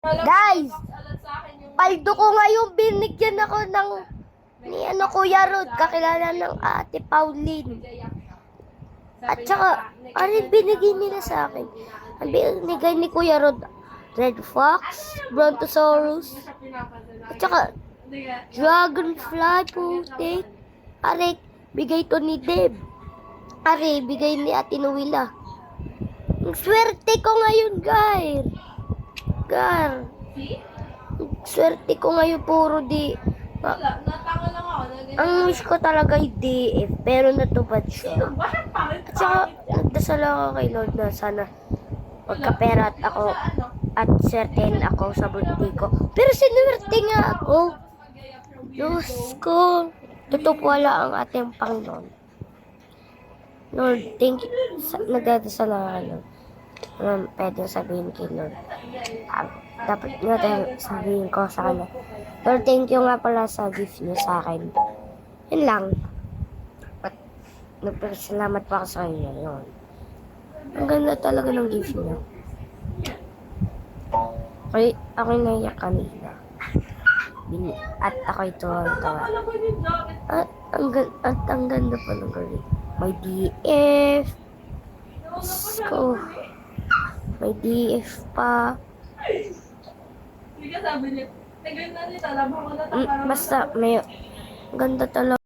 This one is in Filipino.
Guys, paldo ko ngayon binigyan ako ng ni Kuya Rod, kakilala ng Ate Pauline. At saka, binigay nila sa akin? Ang binigay ni Kuya Rod, Red Fox, Brontosaurus, at saka Dragonfly, putik. Bigay to ni Deb. Bigay ni Ate Nuwila. Ang swerte ko ngayon, guys. Swerte ko ngayon puro di. Ang wish ko talaga ay DF, pero natupad siya. At saka, nagdasal ako kay Lord na sana magkapera at ako at certain ako sa birthday ko. Pero sinuwerte nga ako. Diyos ko, totoo wala ang ating Panginoon. Lord, thank you. Nagdadasal ako. Pwede sabihin kay Lord. Dapat nga sabihin ko sa kanya, Lord, thank you nga pala sa gift niyo sa akin. Yun lang. At nagpasalamat pa ako sa kanya. Yun. Ang ganda talaga ng gift niyo. Ako'y naiyak kanina. At ako'y tuwang-tuwa. At ang ganda pa ng galing. May DF. Ko. May DF pa. Basta may ganda talaga.